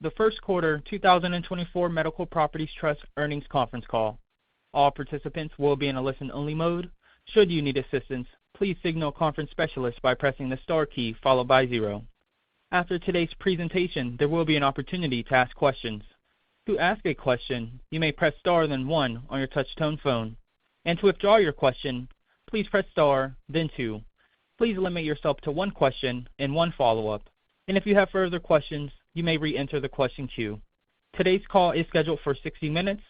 the first quarter 2024 Medical Properties Trust earnings conference call. All participants will be in a listen-only mode. Should you need assistance, please signal a conference specialist by pressing the star key followed by 0. After today's presentation, there will be an opportunity to ask questions. To ask a question, you may press star then 1 on your touch-tone phone. And to withdraw your question, please press star, then 2. Please limit yourself to 1 question and 1 follow-up. And if you have further questions, you may re-enter the question queue. Today's call is scheduled for 60 minutes.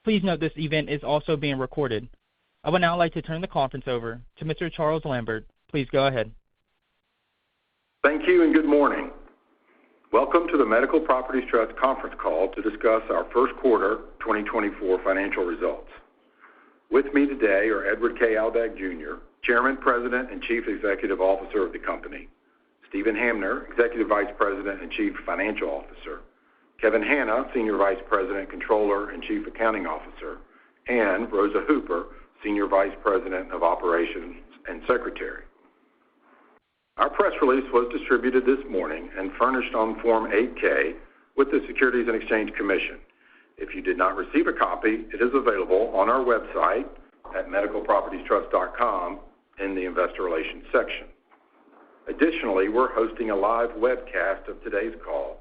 Please note this event is also being recorded. I would now like to turn the conference over to Mr. Charles Lambert. Please go ahead. Thank you and good morning. Welcome to the Medical Properties Trust conference call to discuss our first quarter 2024 financial results. With me today are Edward K. Aldag, Jr., Chairman, President, and Chief Executive Officer of the company, Stephen Hamner, Executive Vice President and Chief Financial Officer, Kevin Hanna, Senior Vice President, Controller, and Chief Accounting Officer, and Rosa Hooper, Senior Vice President of Operations and Secretary. Our press release was distributed this morning and furnished on Form 8-K with the Securities and Exchange Commission. If you did not receive a copy, it is available on our website at medicalpropertiestrust.com in the Investor Relations section. Additionally, we're hosting a live webcast of today's call,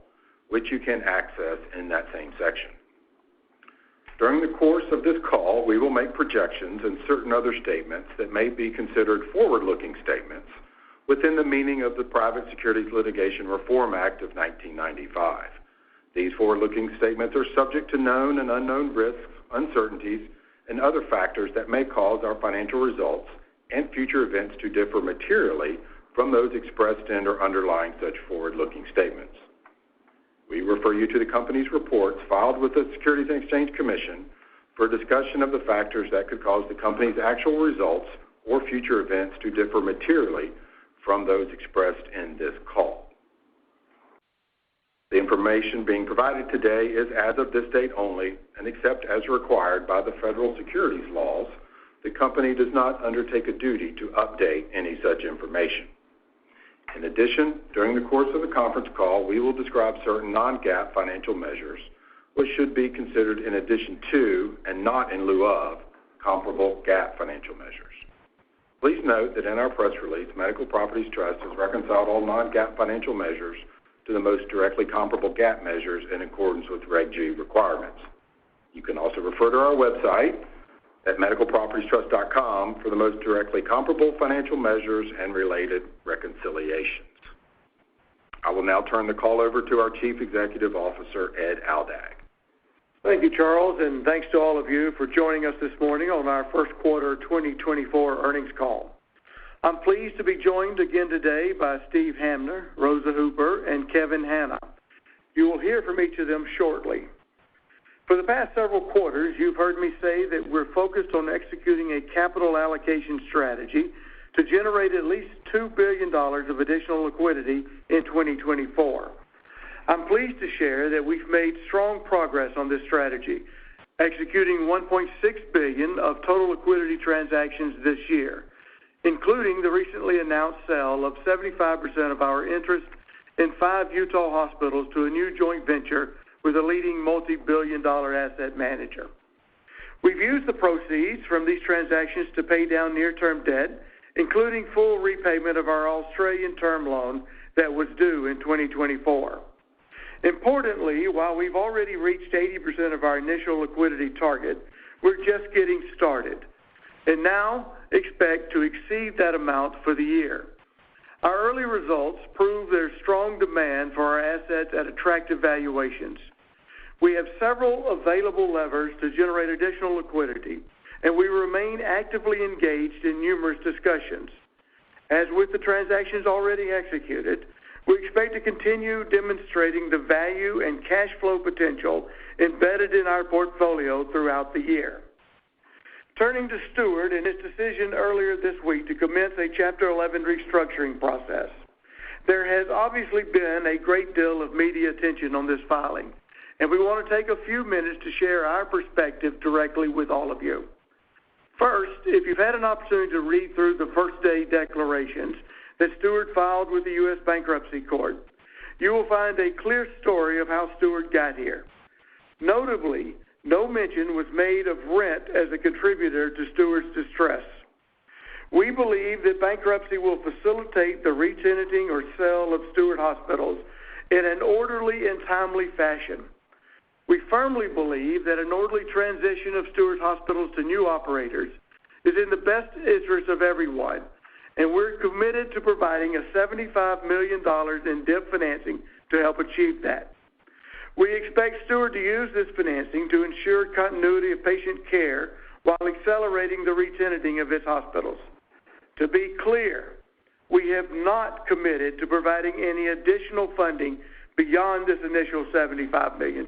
which you can access in that same section. During the course of this call, we will make projections and certain other statements that may be considered forward-looking statements within the meaning of the Private Securities Litigation Reform Act of 1995. These forward-looking statements are subject to known and unknown risks, uncertainties, and other factors that may cause our financial results and future events to differ materially from those expressed in or underlying such forward-looking statements. We refer you to the company's reports filed with the Securities and Exchange Commission for a discussion of the factors that could cause the company's actual results or future events to differ materially from those expressed in this call. The information being provided today is as of this date only, and except as required by the federal securities laws, the company does not undertake a duty to update any such information. In addition, during the course of the conference call, we will describe certain non-GAAP financial measures, which should be considered in addition to and not in lieu of comparable GAAP financial measures. Please note that in our press release, Medical Properties Trust has reconciled all non-GAAP financial measures to the most directly comparable GAAP measures in accordance with Reg G requirements. You can also refer to our website at medicalpropertiestrust.com for the most directly comparable financial measures and related reconciliations. I will now turn the call over to our Chief Executive Officer, Ed Aldag. Thank you, Charles, and thanks to all of you for joining us this morning on our first quarter 2024 earnings call. I'm pleased to be joined again today by Steve Hamner, Rosa Hooper, and Kevin Hanna. You will hear from each of them shortly. For the past several quarters, you've heard me say that we're focused on executing a capital allocation strategy to generate at least $2 billion of additional liquidity in 2024. I'm pleased to share that we've made strong progress on this strategy, executing $1.6 billion of total liquidity transactions this year, including the recently announced sale of 75% of our interest in 5 Utah hospitals to a new joint venture with a leading multi-billion-dollar asset manager. We've used the proceeds from these transactions to pay down near-term debt, including full repayment of our Australian term loan that was due in 2024. Importantly, while we've already reached 80% of our initial liquidity target, we're just getting started, and now expect to exceed that amount for the year. Our early results prove there's strong demand for our assets at attractive valuations. We have several available levers to generate additional liquidity, and we remain actively engaged in numerous discussions. As with the transactions already executed, we expect to continue demonstrating the value and cash flow potential embedded in our portfolio throughout the year. Turning to Steward and his decision earlier this week to commence a Chapter 11 restructuring process. There has obviously been a great deal of media attention on this filing, and we want to take a few minutes to share our perspective directly with all of you. First, if you've had an opportunity to read through the first day declarations that Steward filed with the U.S. Bankruptcy Court, you will find a clear story of how Steward got here. Notably, no mention was made of rent as a contributor to Steward's distress. We believe that bankruptcy will facilitate the re-tenanting or sale of Steward hospitals in an orderly and timely fashion. We firmly believe that an orderly transition of Steward hospitals to new operators is in the best interest of everyone, and we're committed to providing a $75 million in DIP financing to help achieve that. We expect Steward to use this financing to ensure continuity of patient care while accelerating the re-tenanting of its hospitals. To be clear, we have not committed to providing any additional funding beyond this initial $75 million.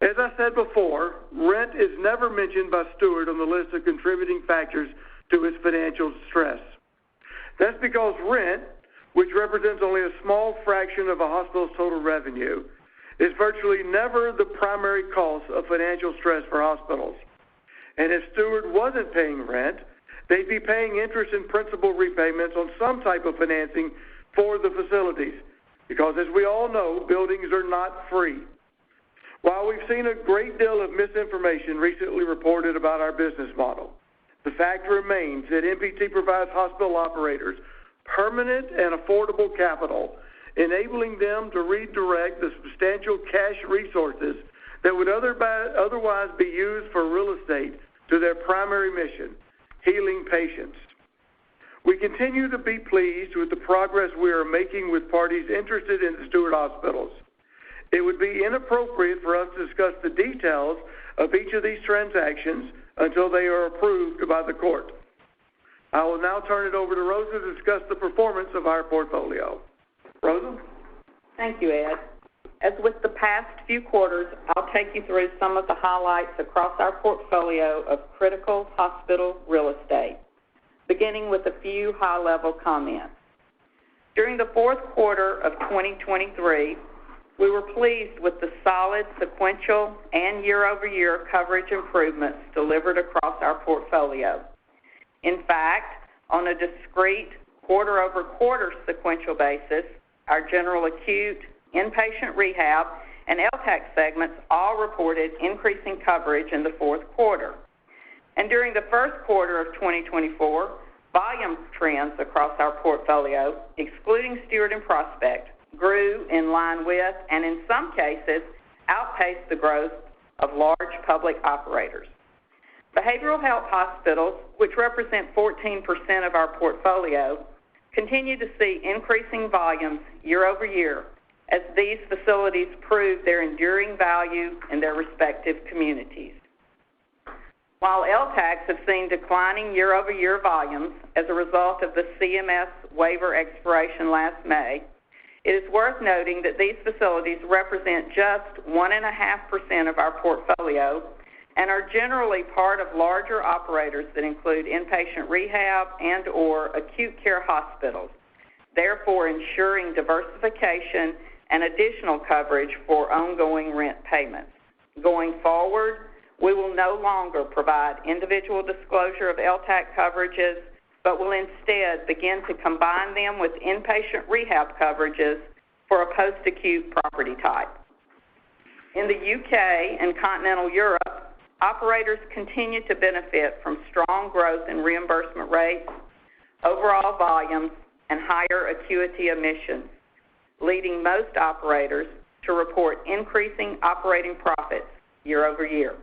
As I said before, rent is never mentioned by Steward on the list of contributing factors to its financial stress. That's because rent, which represents only a small fraction of a hospital's total revenue, is virtually never the primary cause of financial stress for hospitals. And if Steward wasn't paying rent, they'd be paying interest and principal repayments on some type of financing for the facilities, because as we all know, buildings are not free. While we've seen a great deal of misinformation recently reported about our business model, the fact remains that MPT provides hospital operators permanent and affordable capital, enabling them to redirect the substantial cash resources that would otherwise be used for real estate to their primary mission, healing patients. We continue to be pleased with the progress we are making with parties interested in the Steward hospitals. It would be inappropriate for us to discuss the details of each of these transactions until they are approved by the court. I will now turn it over to Rosa to discuss the performance of our portfolio. Rosa? Thank you, Ed. As with the past few quarters, I'll take you through some of the highlights across our portfolio of critical hospital real estate, beginning with a few high-level comments. During the fourth quarter of 2023, we were pleased with the solid sequential and year-over-year coverage improvements delivered across our portfolio. In fact, on a discrete quarter-over-quarter sequential basis, our general acute, inpatient rehab, and LTAC segments all reported increasing coverage in the fourth quarter. And during the first quarter of 2024, volume trends across our portfolio, excluding Steward and Prospect, grew in line with, and in some cases, outpaced the growth of large public operators. Behavioral health hospitals, which represent 14% of our portfolio, continue to see increasing volumes year over year as these facilities prove their enduring value in their respective communities. While LTACs have seen declining year-over-year volumes as a result of the CMS waiver expiration last May, it is worth noting that these facilities represent just 1.5% of our portfolio and are generally part of larger operators that include inpatient rehab and or acute care hospitals, therefore ensuring diversification and additional coverage for ongoing rent payments. Going forward, we will no longer provide individual disclosure of LTAC coverages, but will instead begin to combine them with inpatient rehab coverages for a post-acute property type. In the UK and continental Europe, operators continue to benefit from strong growth in reimbursement rates, overall volumes, and higher acuity admissions, leading most operators to report increasing operating profits year over year.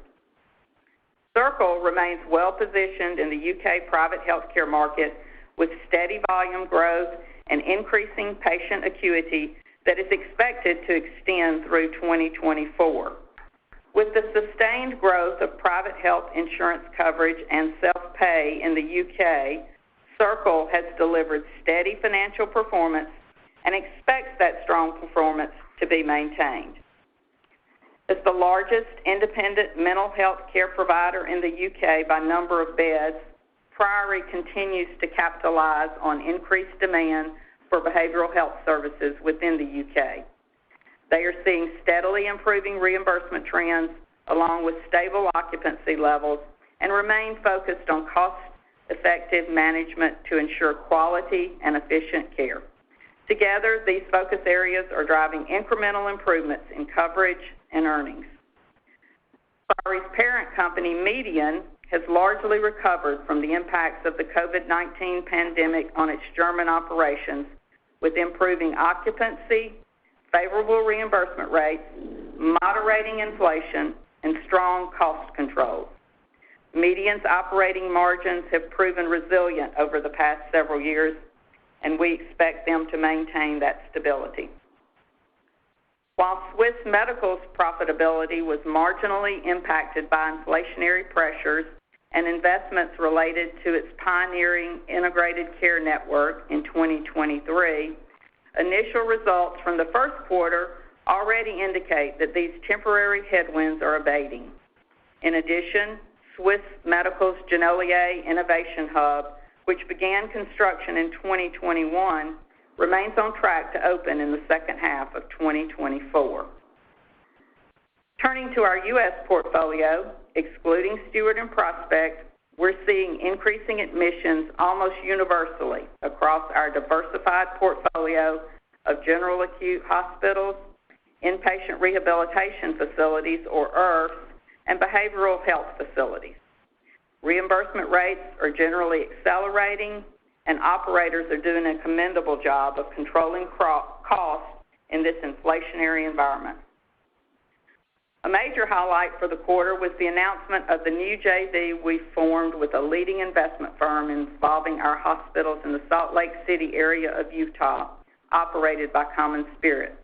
Circle remains well-positioned in the UK private healthcare market with steady volume growth and increasing patient acuity that is expected to extend through 2024. With the sustained growth of private health insurance coverage and self-pay in the UK, Circle has delivered steady financial performance and expects that strong performance to be maintained. As the largest independent mental health care provider in the UK by number of beds, Priory continues to capitalize on increased demand for behavioral health services within the UK. They are seeing steadily improving reimbursement trends along with stable occupancy levels and remain focused on cost-effective management to ensure quality and efficient care. Together, these focus areas are driving incremental improvements in coverage and earnings. Spirey's parent company, Median, has largely recovered from the impacts of the COVID-19 pandemic on its German operations, with improving occupancy, favorable reimbursement rates, moderating inflation, and strong cost controls. Median's operating margins have proven resilient over the past several years, and we expect them to maintain that stability. While Swiss Medical's profitability was marginally impacted by inflationary pressures and investments related to its pioneering integrated care network in 2023, initial results from the first quarter already indicate that these temporary headwinds are abating. In addition, Swiss Medical's Genolier Innovation Hub, which began construction in 2021, remains on track to open in the second half of 2024. Turning to our U.S. portfolio, excluding Steward and Prospect, we're seeing increasing admissions almost universally across our diversified portfolio of general acute hospitals, inpatient rehabilitation facilities, or IRFs, and behavioral health facilities. Reimbursement rates are generally accelerating, and operators are doing a commendable job of controlling costs in this inflationary environment. A major highlight for the quarter was the announcement of the new JV we formed with a leading investment firm involving our hospitals in the Salt Lake City area of Utah, operated by Common Spirit.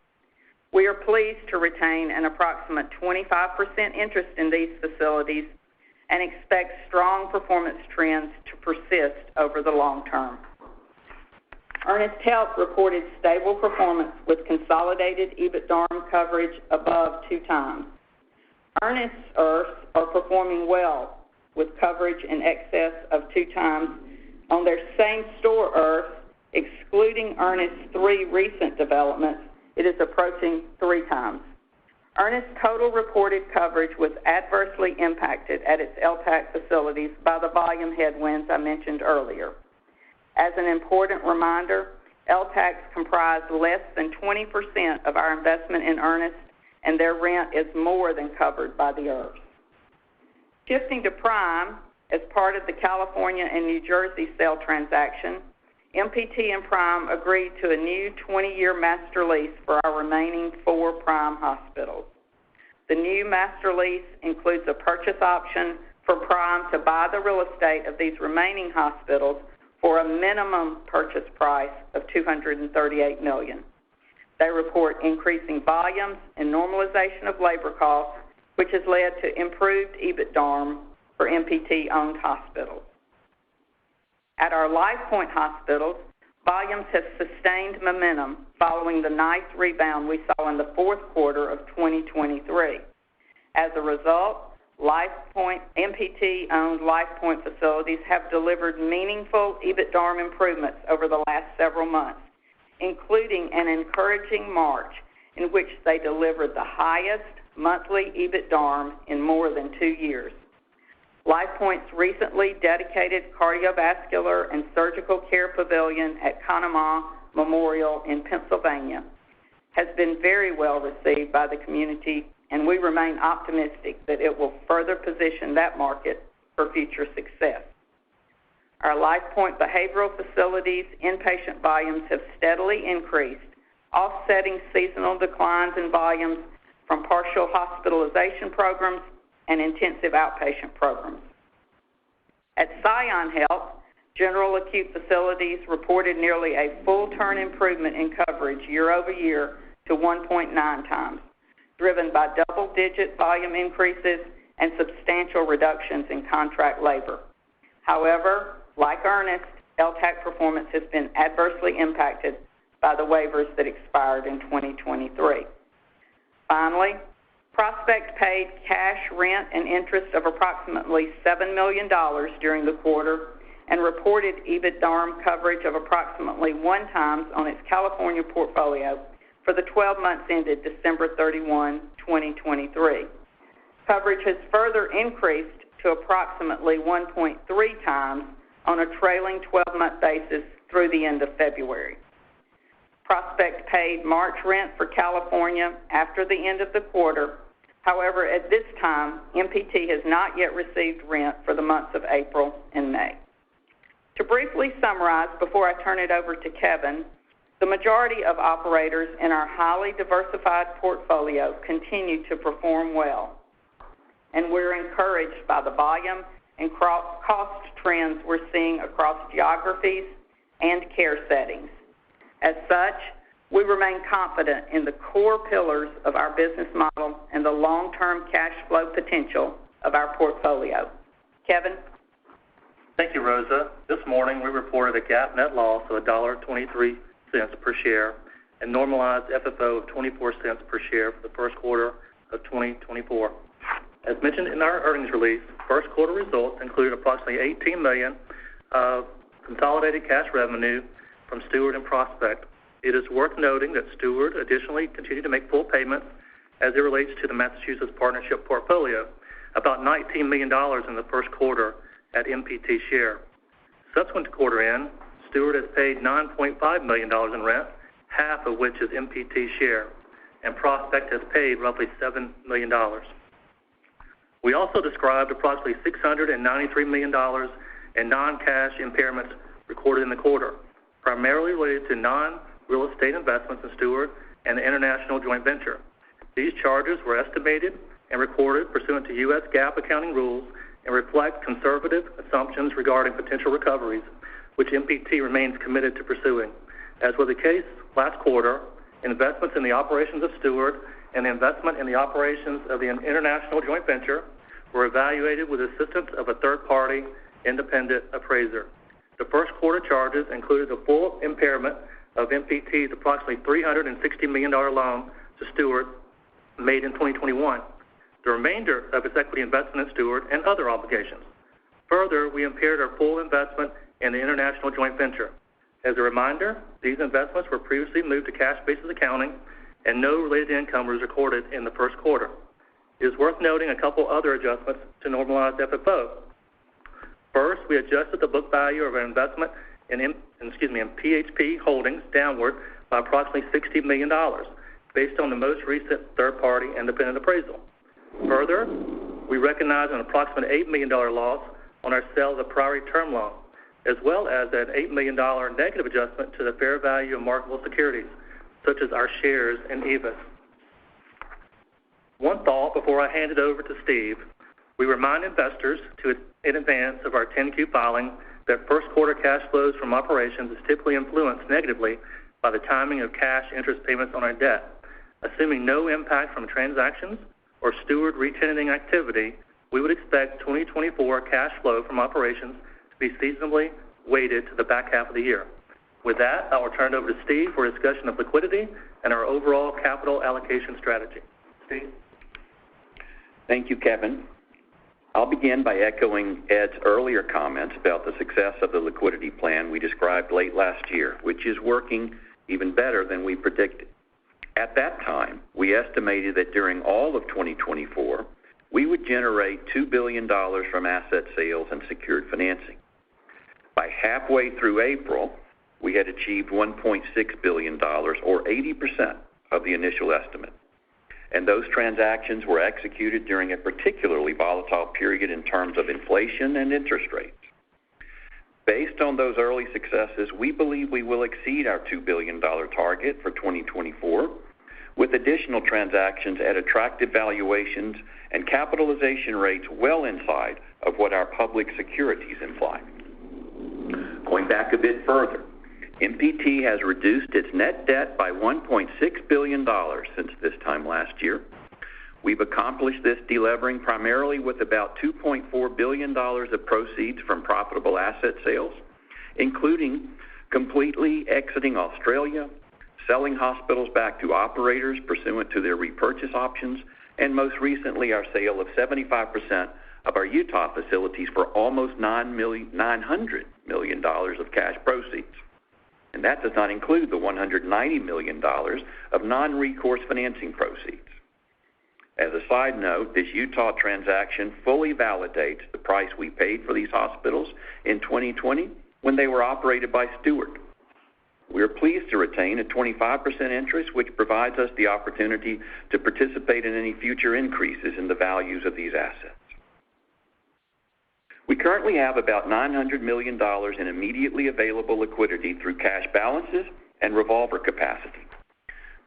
We are pleased to retain an approximate 25% interest in these facilities and expect strong performance trends to persist over the long term. Ernest Health reported stable performance with consolidated EBITDARM coverage above 2 times. Ernest's IRFs are performing well with coverage in excess of 2 times. On their same-store IRFs, excluding Ernest's 3 recent developments, it is approaching 3 times. Ernest's total reported coverage was adversely impacted at its LTAC facilities by the volume headwinds I mentioned earlier. As an important reminder, LTACs comprise less than 20% of our investment in Ernest, and their rent is more than covered by the IRFs. Shifting to Prime, as part of the California and New Jersey sale transaction, MPT and Prime agreed to a new 20-year master lease for our remaining 4 Prime hospitals. The new master lease includes a purchase option for Prime to buy the real estate of these remaining hospitals for a minimum purchase price of $238 million. They report increasing volumes and normalization of labor costs, which has led to improved EBITDARM for MPT-owned hospitals. At our LifePoint hospitals, volumes have sustained momentum following the nice rebound we saw in the fourth quarter of 2023. As a result, MPT-owned LifePoint facilities have delivered meaningful EBITDARM improvements over the last several months, including an encouraging March in which they delivered the highest monthly EBITDARM in more than 2 years. LifePoint's recently dedicated cardiovascular and surgical care pavilion at Conemaugh Memorial in Pennsylvania has been very well received by the community, and we remain optimistic that it will further position that market for future success. Our LifePoint behavioral facilities' inpatient volumes have steadily increased, offsetting seasonal declines in volumes from partial hospitalization programs and intensive outpatient programs. At Scion Health, general acute facilities reported nearly a full-turn improvement in coverage year over year to 1.9 times, driven by double-digit volume increases and substantial reductions in contract labor. However, like Ernest, LTAC performance has been adversely impacted by the waivers that expired in 2023. Finally, Prospect paid cash rent and interest of approximately $7 million during the quarter and reported EBITDARM coverage of approximately 1 times on its California portfolio for the 12 months ended December 31, 2023. Coverage has further increased to approximately 1.3 times on a trailing 12-month basis through the end of February. Prospect paid March rent for California after the end of the quarter. However, at this time, MPT has not yet received rent for the months of April and May. To briefly summarize before I turn it over to Kevin, the majority of operators in our highly diversified portfolio continue to perform well, and we're encouraged by the volume and cost trends we're seeing across geographies and care settings. As such, we remain confident in the core pillars of our business model and the long-term cash flow potential of our portfolio. Kevin? Thank you, Rosa. This morning, we reported a GAAP net loss of $1.23 per share and normalized FFO of 24 cents per share for the first quarter of 2024. As mentioned in our earnings release, first quarter results included approximately $18 million of consolidated cash revenue from Steward and Prospect. It is worth noting that Steward additionally continued to make full payments as it relates to the Massachusetts Partnership portfolio, about $19 million in the first quarter at MPT share. Subsequent to quarter end, Steward has paid $9.5 million in rent, half of which is MPT share, and Prospect has paid roughly $7 million. We also described approximately $693 million in non-cash impairments recorded in the quarter, primarily related to non-real estate investments in Steward and the international joint venture. These charges were estimated and recorded pursuant to U.S. GAAP accounting rules and reflect conservative assumptions regarding potential recoveries, which MPT remains committed to pursuing. As was the case last quarter, investments in the operations of Steward and the investment in the operations of the international joint venture were evaluated with the assistance of a third-party independent appraiser. The first quarter charges included the full impairment of MPT's approximately $360 million loan to Steward made in 2021, the remainder of its equity investment in Steward, and other obligations. Further, we impaired our full investment in the international joint venture. As a reminder, these investments were previously moved to cash basis accounting, and no related income was recorded in the first quarter. It is worth noting a couple other adjustments to normalized FFO. First, we adjusted the book value of our investment in PHP Holdings downward by approximately $60 million, based on the most recent third-party independent appraisal. Further, we recognized an approximate $8 million loss on our sale of the priority term loan, as well as an $8 million negative adjustment to the fair value of marketable securities, such as our shares in EVIS. One thought before I hand it over to Steve. We remind investors in advance of our 10-Q filing that first quarter cash flows from operations is typically influenced negatively by the timing of cash interest payments on our debt. Assuming no impact from transactions or Steward re-tenanting activity, we would expect 2024 cash flow from operations to be seasonally weighted to the back half of the year. With that, I will turn it over to Steve for a discussion of liquidity and our overall capital allocation strategy. Steve? Thank you, Kevin. I'll begin by echoing Ed's earlier comments about the success of the liquidity plan we described late last year, which is working even better than we predicted. At that time, we estimated that during all of 2024, we would generate $2 billion from asset sales and secured financing. By halfway through April, we had achieved $1.6 billion, or 80% of the initial estimate. And those transactions were executed during a particularly volatile period in terms of inflation and interest rates. Based on those early successes, we believe we will exceed our $2 billion target for 2024, with additional transactions at attractive valuations and capitalization rates well inside of what our public securities imply. Going back a bit further, MPT has reduced its net debt by $1.6 billion since this time last year. We've accomplished this delevering primarily with about $2.4 billion of proceeds from profitable asset sales, including completely exiting Australia, selling hospitals back to operators pursuant to their repurchase options, and most recently our sale of 75% of our Utah facilities for almost $900 million of cash proceeds. And that does not include the $190 million of non-recourse financing proceeds. As a side note, this Utah transaction fully validates the price we paid for these hospitals in 2020 when they were operated by Steward. We are pleased to retain a 25% interest, which provides us the opportunity to participate in any future increases in the values of these assets. We currently have about $900 million in immediately available liquidity through cash balances and revolver capacity.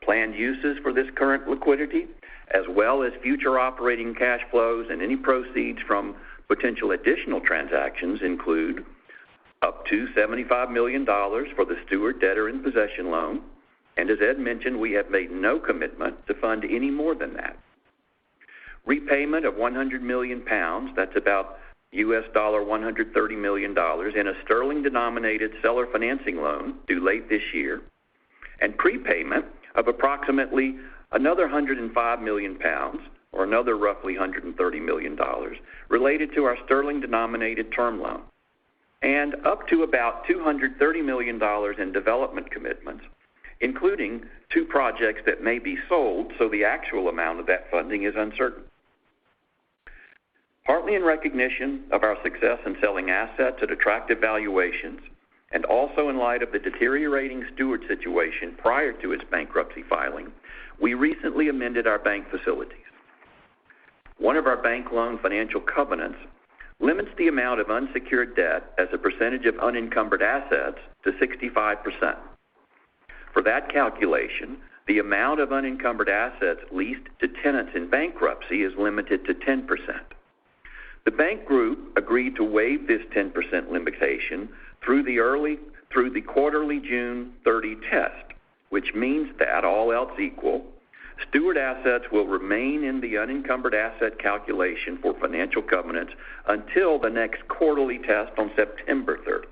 Planned uses for this current liquidity, as well as future operating cash flows and any proceeds from potential additional transactions, include up to $75 million for the Stewart debtor in possession loan, and as Ed mentioned, we have made no commitment to fund any more than that. Repayment of 100 million pounds, that's about $130 million, in a sterling-denominated seller financing loan due late this year, and prepayment of approximately another 105 million pounds, or another roughly $130 million, related to our sterling-denominated term loan, and up to about $230 million in development commitments, including 2 projects that may be sold, so the actual amount of that funding is uncertain. Partly in recognition of our success in selling assets at attractive valuations, and also in light of the deteriorating Stewart situation prior to its bankruptcy filing, we recently amended our bank facilities. One of our bank loan financial covenants limits the amount of unsecured debt as a percentage of unencumbered assets to 65%. For that calculation, the amount of unencumbered assets leased to tenants in bankruptcy is limited to 10%. The bank group agreed to waive this 10% limitation through the quarterly June 30 test, which means that, all else equal, Stewart assets will remain in the unencumbered asset calculation for financial covenants until the next quarterly test on September 30.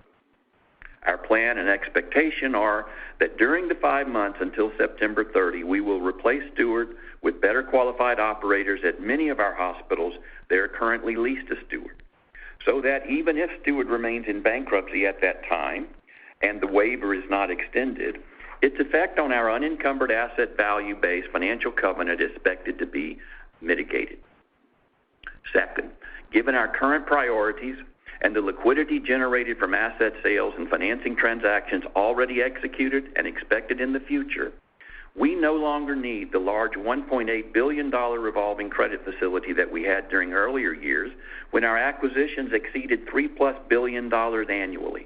Our plan and expectation are that during the 5 months until September 30, we will replace Stewart with better qualified operators at many of our hospitals that are currently leased to Stewart, so that even if Stewart remains in bankruptcy at that time and the waiver is not extended, its effect on our unencumbered asset value-based financial covenant is expected to be mitigated. Second, given our current priorities and the liquidity generated from asset sales and financing transactions already executed and expected in the future, we no longer need the large $1.8 billion revolving credit facility that we had during earlier years when our acquisitions exceeded $3+ billion annually.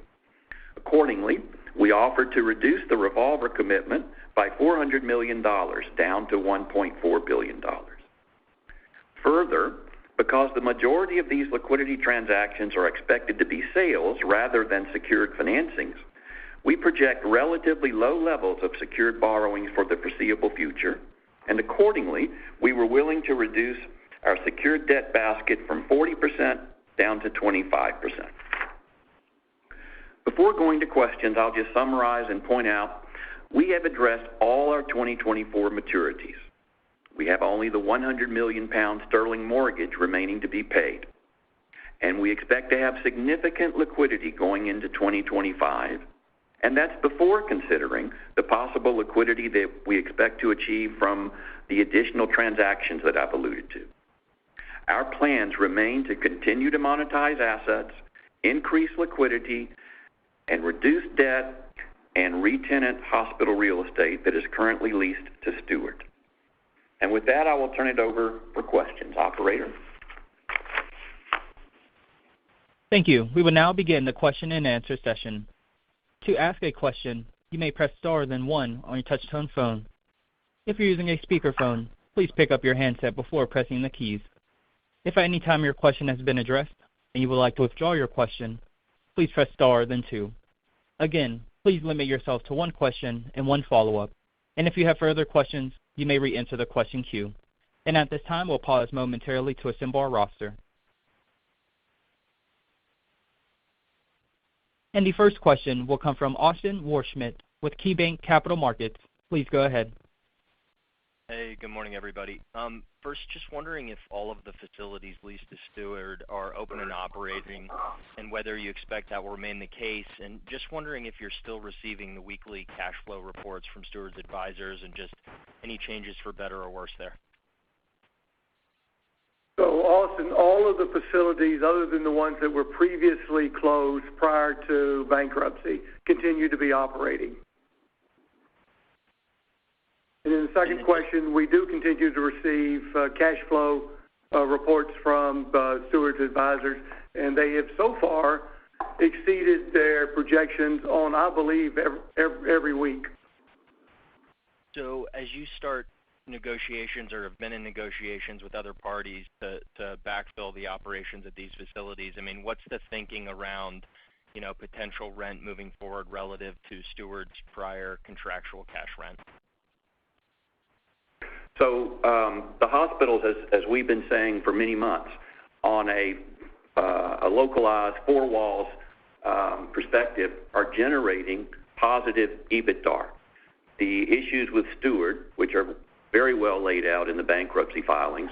Accordingly, we offered to reduce the revolver commitment by $400 million down to $1.4 billion. Further, because the majority of these liquidity transactions are expected to be sales rather than secured financings, we project relatively low levels of secured borrowings for the foreseeable future, and accordingly, we were willing to reduce our secured debt basket from 40% down to 25%. Before going to questions, I'll just summarize and point out we have addressed all our 2024 maturities. We have only the 100 million pound sterling mortgage remaining to be paid, and we expect to have significant liquidity going into 2025, and that's before considering the possible liquidity that we expect to achieve from the additional transactions that I've alluded to. Our plans remain to continue to monetize assets, increase liquidity, and reduce debt and re-tenant hospital real estate that is currently leased to Stewart. And with that, I will turn it over for questions. Operator. Thank you. We will now begin the question and answer session. To ask a question, you may press star then 1 on your touch-tone phone. If you're using a speakerphone, please pick up your handset before pressing the keys. If at any time your question has been addressed and you would like to withdraw your question, please press star then 2. Again, please limit yourself to 1 question and 1 follow-up. And if you have further questions, you may re-enter the question queue. And at this time, we'll pause momentarily to assemble our roster. And the first question will come from Austin Wurschmidt with KeyBanc Capital Markets. Please go ahead. Hey, good morning, everybody. First, just wondering if all of the facilities leased to Stewart are open and operating, and whether you expect that will remain the case. And just wondering if you're still receiving the weekly cash flow reports from Stewart's advisors, and just any changes for better or worse there. So, Austin, all of the facilities, other than the ones that were previously closed prior to bankruptcy, continue to be operating. And then the second question, we do continue to receive cash flow reports from Steward's advisors, and they have so far exceeded their projections on, I believe, every week. So as you start negotiations or have been in negotiations with other parties to backfill the operations at these facilities, I mean, what's the thinking around, potential rent moving forward relative to Steward's prior contractual cash rent? So the hospitals, as we've been saying for many months, on a localized four walls perspective, are generating positive EBITDA. The issues with Steward, which are very well laid out in the bankruptcy filings,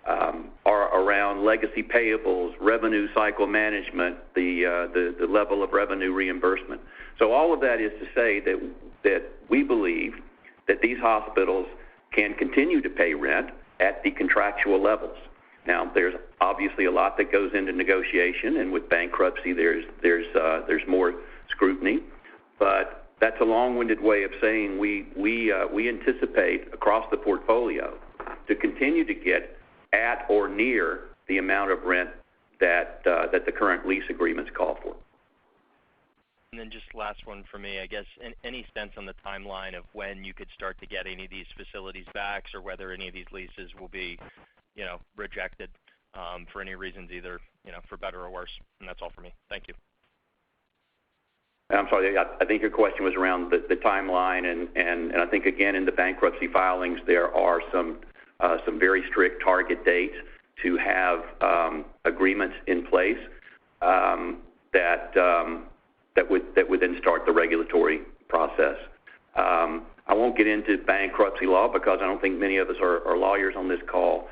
are around legacy payables, revenue cycle management, the level of revenue reimbursement. So all of that is to say that we believe that these hospitals can continue to pay rent at the contractual levels. Now, there's obviously a lot that goes into negotiation, and with bankruptcy, there's more scrutiny. But that's a long-winded way of saying we anticipate across the portfolio to continue to get at or near the amount of rent that the current lease agreements call for. And then just last one for me, I guess, any sense on the timeline of when you could start to get any of these facilities back, or whether any of these leases will be, rejected for any reasons, either, for better or worse? And that's all for me. Thank you. I'm sorry, I think your question was around the timeline, and I think, again, in the bankruptcy filings, there are some very strict target dates to have agreements in place that would then start the regulatory process. I won't get into bankruptcy law because I don't think many of us are lawyers on this call,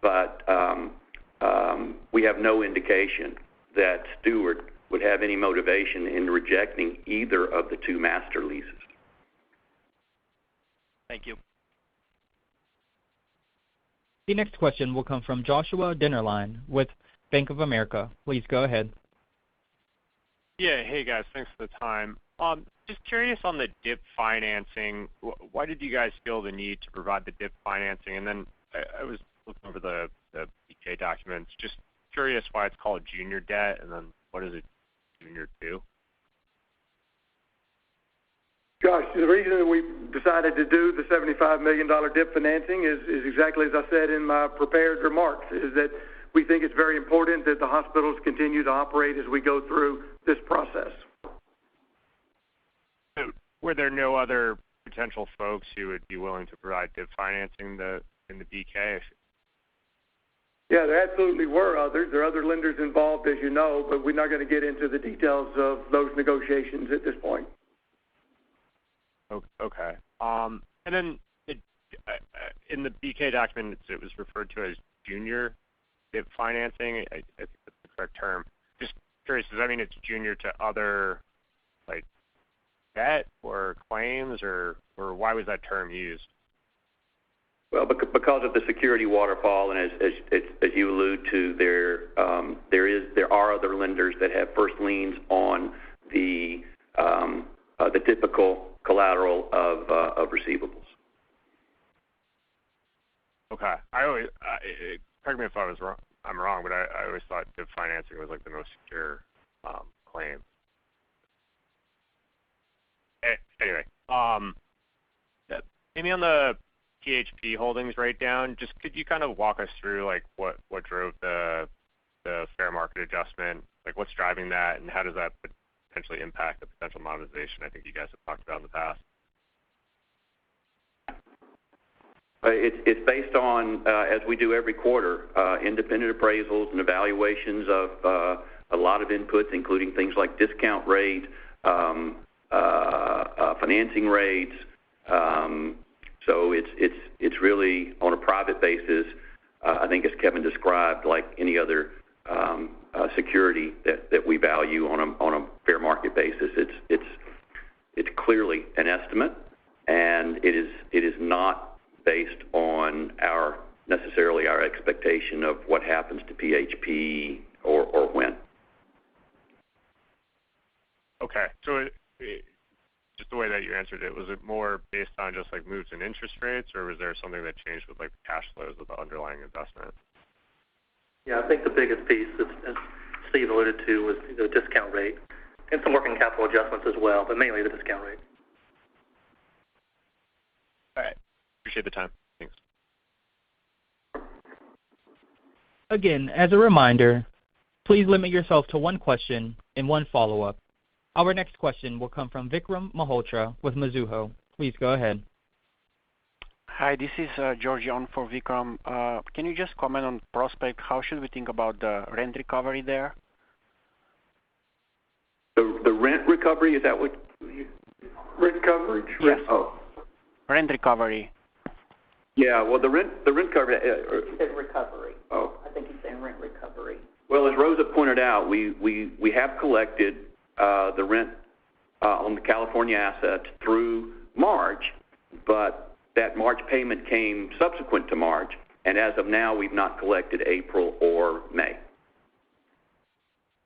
but we have no indication that Steward would have any motivation in rejecting either of the two master leases. Thank you. The next question will come from Joshua Dennerlein with Bank of America. Please go ahead. Yeah, hey guys, thanks for the time. Just curious on the DIP financing. Why did you guys feel the need to provide the DIP financing? And then I was looking over the BK documents. Just curious why it's called junior debt, and then what is it junior to? Josh, the reason that we decided to do the $75 million DIP financing is exactly as I said in my prepared remarks, is that we think it's very important that the hospitals continue to operate as we go through this process. So were there no other potential folks who would be willing to provide DIP financing in the BK? Yeah, there absolutely were others. There are other lenders involved, as you know, but we're not going to get into the details of those negotiations at this point. Okay. And then in the BK document, it was referred to as junior DIP financing. I think that's the correct term. Just curious, does that mean it's junior to other, like, debt or claims, or why was that term used? Well, because of the security waterfall, and as you allude to, there are other lenders that have first liens on the typical collateral of receivables. Okay. Correct me if I'm wrong, but I always thought DIP financing was like the most secure claim. Anyway, maybe on the PHP Holdings write down, just could you kind of walk us through like what drove the fair market adjustment, like what's driving that, and how does that potentially impact the potential monetization I think you guys have talked about in the past? It's based on, as we do every quarter, independent appraisals and evaluations of a lot of inputs, including things like discount rate, financing rates. So it's really on a private basis. I think, as Kevin described, like any other security that we value on a fair market basis. It's clearly an estimate, and it is not based on necessarily our expectation of what happens to PHP or when. Okay, so just the way that you answered it, was it more based on just like moves in interest rates, or was there something that changed with like the cash flows of the underlying investment? Yeah, I think the biggest piece, as Steve alluded to, was the discount rate and some working capital adjustments as well, but mainly the discount rate. All right. Appreciate the time. Thanks. Again, as a reminder, please limit yourself to one question and one follow-up. Our next question will come from Vikram Malhotra with Mizuho. Please go ahead. Hi, this is George on for Vikram. Can you just comment on Prospect? How should we think about the rent recovery there? The rent recovery, is that what? Rent coverage? Yes. Oh. Rent recovery. Yeah, well, the rent coverage. He said recovery. Oh. I think he's saying rent recovery. Well, as Rosa pointed out, we have collected the rent on the California assets through March, but that March payment came subsequent to March, and as of now, we've not collected April or May.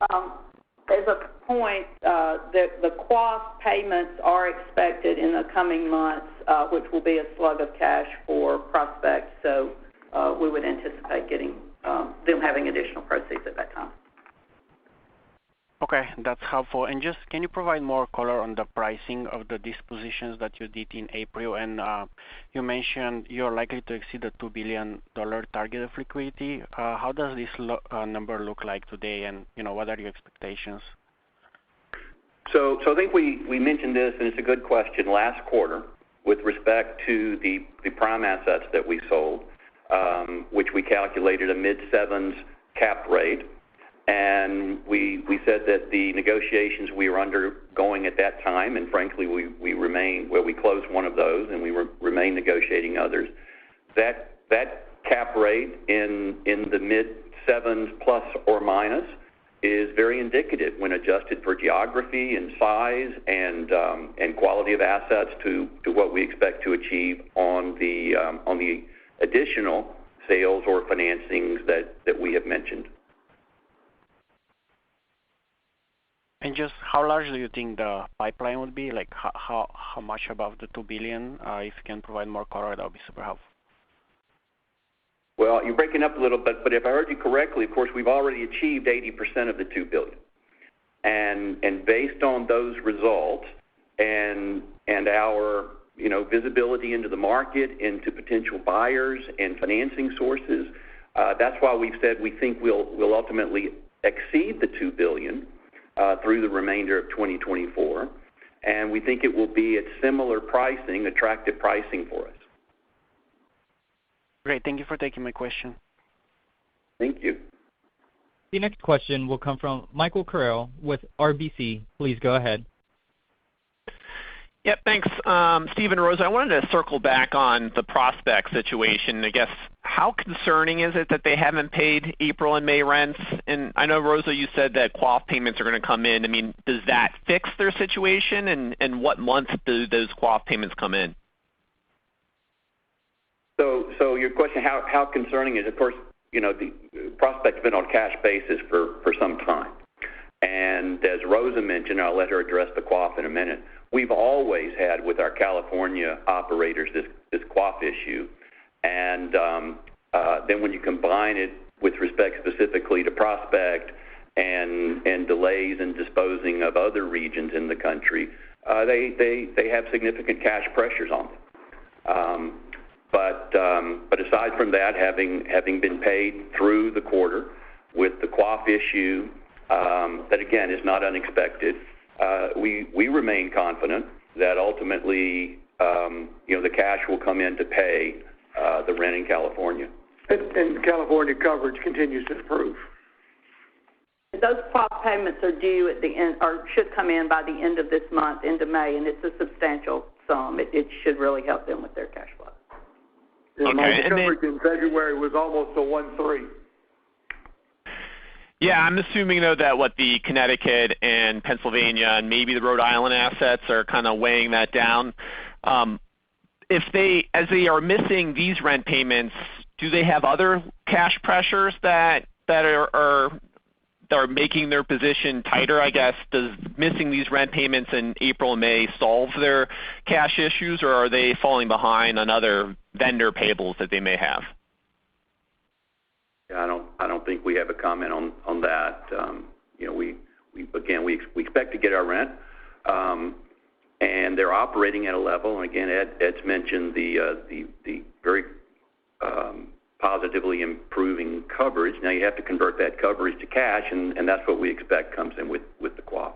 As a point, the QAF payments are expected in the coming months, which will be a slug of cash for Prospect, so we would anticipate getting them having additional proceeds at that time. Okay, that's helpful. And just can you provide more color on the pricing of the dispositions that you did in April? And you mentioned you're likely to exceed the $2 billion target of liquidity. How does this number look like today, and what are your expectations? So I think we mentioned this, and it's a good question, last quarter with respect to the prime assets that we sold, which we calculated a mid-sevens cap rate. And we said that the negotiations we were undergoing at that time, and frankly, we closed one of those, and we remain negotiating others. That cap rate in the mid-sevens plus or minus is very indicative when adjusted for geography and size and quality of assets to what we expect to achieve on the additional sales or financings that we have mentioned. And just how large do you think the pipeline would be? Like how much above the $2 billion? If you can provide more color, that would be super helpful. Well, you're breaking up a little bit, but if I heard you correctly, of course, we've already achieved 80% of the $2 billion. And based on those results and our visibility into the market, into potential buyers and financing sources, that's why we've said we think we'll ultimately exceed the $2 billion through the remainder of 2024, and we think it will be at similar pricing, attractive pricing for us. Great. Thank you for taking my question. Thank you. The next question will come from Michael Carroll with RBC. Please go ahead. Yep, thanks. Steve and Rosa, I wanted to circle back on the Prospect situation. I guess, how concerning is it that they haven't paid April and May rents? And I know, Rosa, you said that QAF payments are going to come in. I mean, does that fix their situation? And what month do those QAF payments come in? So your question, how concerning is it? Of course, the Prospect's been on cash basis for some time. And as Rosa mentioned, I'll let her address the QAF in a minute, we've always had with our California operators this QAF issue. And then when you combine it with respect specifically to Prospect and delays in disposing of other regions in the country, they have significant cash pressures on them. But aside from that, having been paid through the quarter with the QAF issue, that again is not unexpected, we remain confident that ultimately, the cash will come in to pay the rent in California. And California coverage continues to improve. Those QAF payments are due at the end, or should come in by the end of this month, into May, and it's a substantial sum. It should really help them with their cash flow. Yeah, my coverage in February was almost a 1.3. Yeah, I'm assuming, though, that what the Connecticut and Pennsylvania and maybe the Rhode Island assets are kind of weighing that down. As they are missing these rent payments, do they have other cash pressures that are they're making their position tighter, I guess? Does missing these rent payments in April and May solve their cash issues, or are they falling behind on other vendor payables that they may have? Yeah, I don't think we have a comment on that. We expect to get our rent, and they're operating at a level. And again, Ed's mentioned the very positively improving coverage. Now you have to convert that coverage to cash, and that's what we expect comes in with the QAF.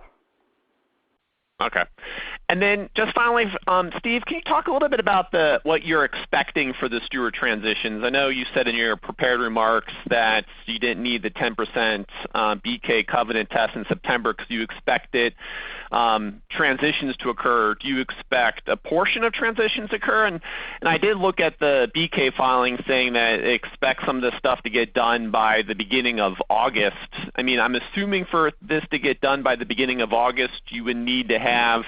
Okay. And then just finally, Steve, can you talk a little bit about what you're expecting for the steward transitions? I know you said in your prepared remarks that you didn't need the 10% BK covenant test in September because you expected transitions to occur. Do you expect a portion of transitions to occur? And I did look at the BK filing saying that it expects some of this stuff to get done by the beginning of August. I mean, I'm assuming for this to get done by the beginning of August, you would need to have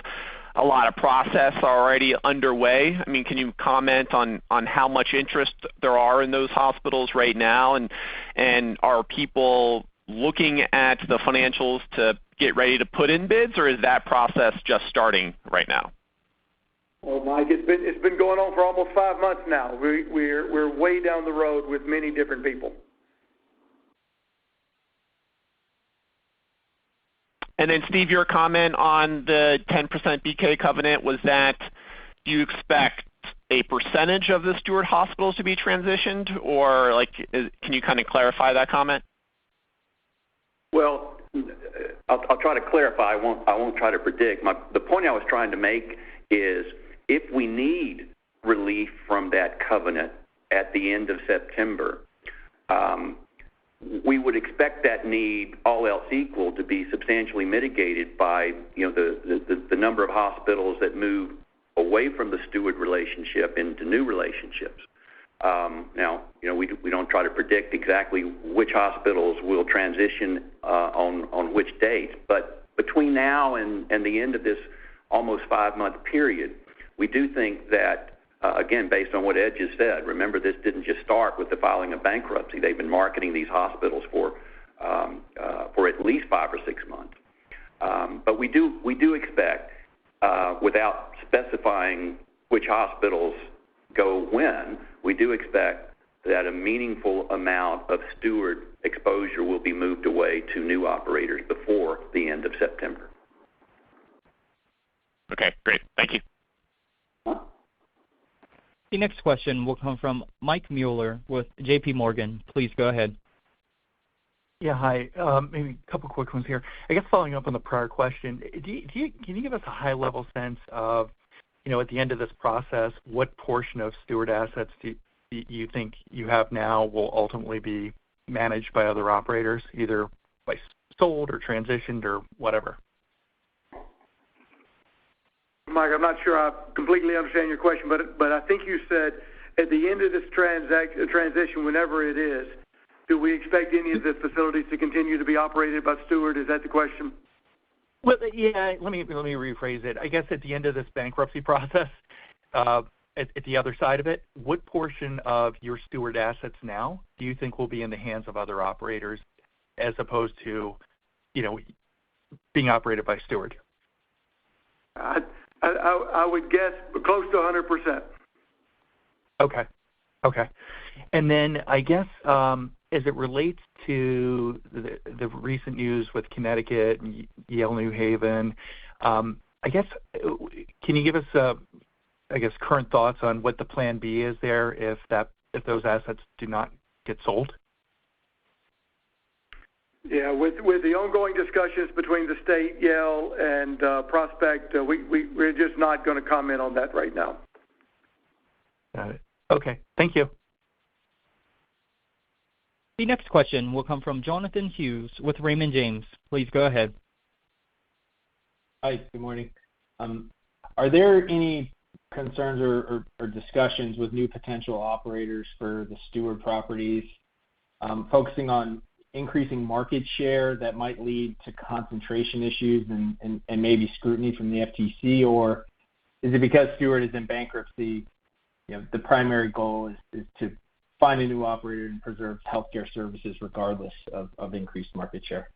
a lot of process already underway. I mean, can you comment on how much interest there are in those hospitals right now? And are people looking at the financials to get ready to put in bids, or is that process just starting right now? Well, Mike, it's been going on for almost 5 months now. We're way down the road with many different people. And then, Steve, your comment on the 10% BK covenant was that do you expect a percentage of the steward hospitals to be transitioned, or can you kind of clarify that comment? Well, I'll try to clarify. I won't try to predict. The point I was trying to make is if we need relief from that covenant at the end of September, we would expect that need, all else equal, to be substantially mitigated by the number of hospitals that move away from the steward relationship into new relationships. Now, we don't try to predict exactly which hospitals will transition on which dates, but between now and the end of this almost 5-month period, we do think that, again, based on what Ed just said, remember this didn't just start with the filing of bankruptcy. They've been marketing these hospitals for at least 5 or 6 months. But we do expect, without specifying which hospitals go when, we do expect that a meaningful amount of steward exposure will be moved away to new operators before the end of September. Okay, great. Thank you. The next question will come from Mike Mueller with J.P. Morgan. Please go ahead. Yeah, hi. Maybe a couple quick ones here. I guess following up on the prior question, can you give us a high-level sense of, at the end of this process, what portion of steward assets do you think you have now will ultimately be managed by other operators, either by sold or transitioned or whatever? Mike, I'm not sure I completely understand your question, but I think you said at the end of this transition, whenever it is, do we expect any of the facilities to continue to be operated by steward? Is that the question? Well, yeah. Let me rephrase it. I guess at the end of this bankruptcy process, at the other side of it, what portion of your steward assets now do you think will be in the hands of other operators, as opposed to, being operated by steward? I would guess close to 100%. Okay. And then I guess as it relates to the recent news with Connecticut and Yale New Haven, I guess can you give us current thoughts on what the plan B is there if those assets do not get sold? Yeah, with the ongoing discussions between the state, Yale, and Prospect, we're just not going to comment on that right now. Got it. Okay, thank you. The next question will come from Jonathan Hughes with Raymond James. Please go ahead. Hi, good morning. Are there any concerns or discussions with new potential operators for the steward properties, focusing on increasing market share that might lead to concentration issues and maybe scrutiny from the FTC, or is it because steward is in bankruptcy, the primary goal is to find a new operator and preserve healthcare services regardless of increased market share?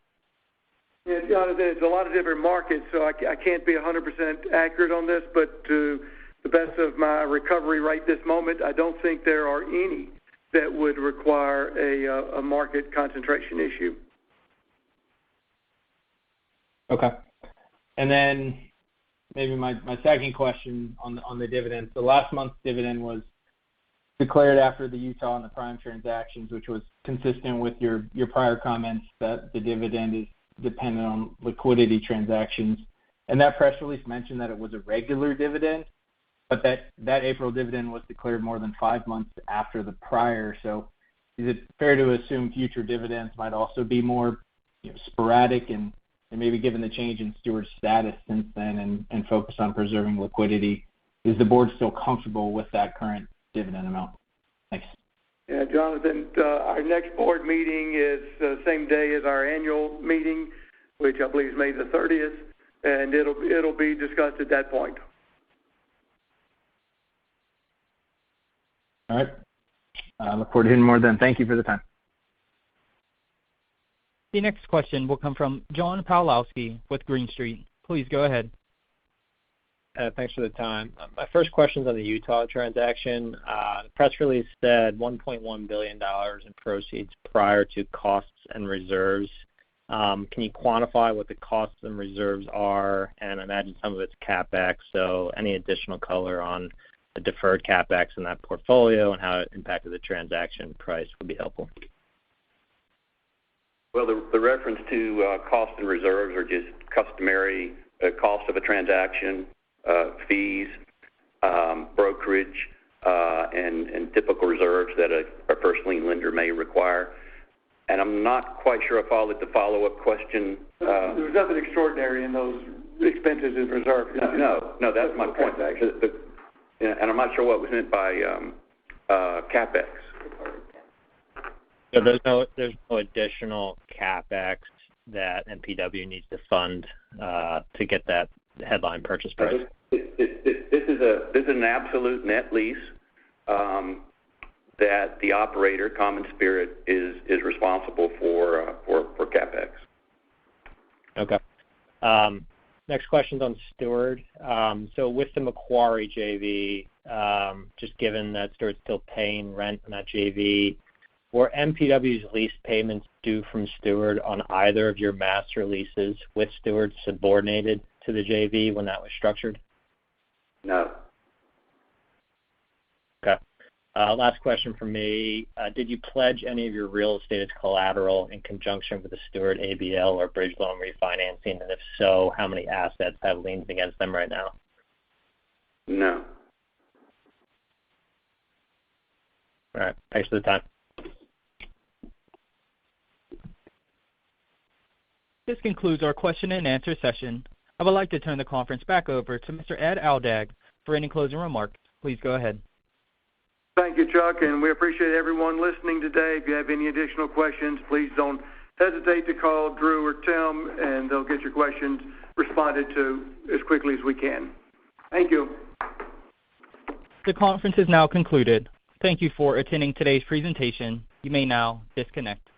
Yeah, Jonathan, it's a lot of different markets, so I can't be 100% accurate on this, but to the best of my recovery right this moment, I don't think there are any that would require a market concentration issue. Okay. And then maybe my second question on the dividend. So last month's dividend was declared after the Utah and the Prime transactions, which was consistent with your prior comments that the dividend is dependent on liquidity transactions. And that press release mentioned that it was a regular dividend, but that April dividend was declared more than 5 months after the prior. So is it fair to assume future dividends might also be more sporadic and maybe given the change in Steward's status since then and focus on preserving liquidity, is the board still comfortable with that current dividend amount? Thanks. Yeah, Jonathan, our next board meeting is the same day as our annual meeting, which I believe is May the 30th, and it'll be discussed at that point. All right. I look forward to hearing more then. Thank you for the time. The next question will come from John Pawlowski with Green Street. Please go ahead. Thanks for the time. My first question is on the Utah transaction. The press release said $1.1 billion in proceeds prior to costs and reserves. Can you quantify what the costs and reserves are? And I imagine some of it's CapEx, so any additional color on the deferred CapEx in that portfolio and how it impacted the transaction price would be helpful. Well, the reference to cost and reserves are just customary cost of a transaction, fees, brokerage, and typical reserves that a first lien lender may require. And I'm not quite sure I followed the follow-up question. There was nothing extraordinary in those expenses and reserves. No, that's my point. And I'm not sure what was meant by CapEx. So there's no additional CapEx that MPW needs to fund to get that headline purchase price. This is an absolute net lease that the operator, Common Spirit, is responsible for CapEx. Okay. Next question's on Steward. So with the Macquarie JV, just given that Steward's still paying rent on that JV, were MPW's lease payments due from Steward on either of your master leases with Steward subordinated to the JV when that was structured? No. Okay. Last question from me. Did you pledge any of your real estate as collateral in conjunction with the Steward ABL or bridge loan refinancing? And if so, how many assets have liens against them right now? No. All right. Thanks for the time. This concludes our question and answer session. I would like to turn the conference back over to Mr. Ed Aldag for any closing remarks. Please go ahead. Thank you, Chuck, and we appreciate everyone listening today. If you have any additional questions, please don't hesitate to call Drew or Tim, and they'll get your questions responded to as quickly as we can. Thank you. The conference is now concluded. Thank you for attending today's presentation. You may now disconnect.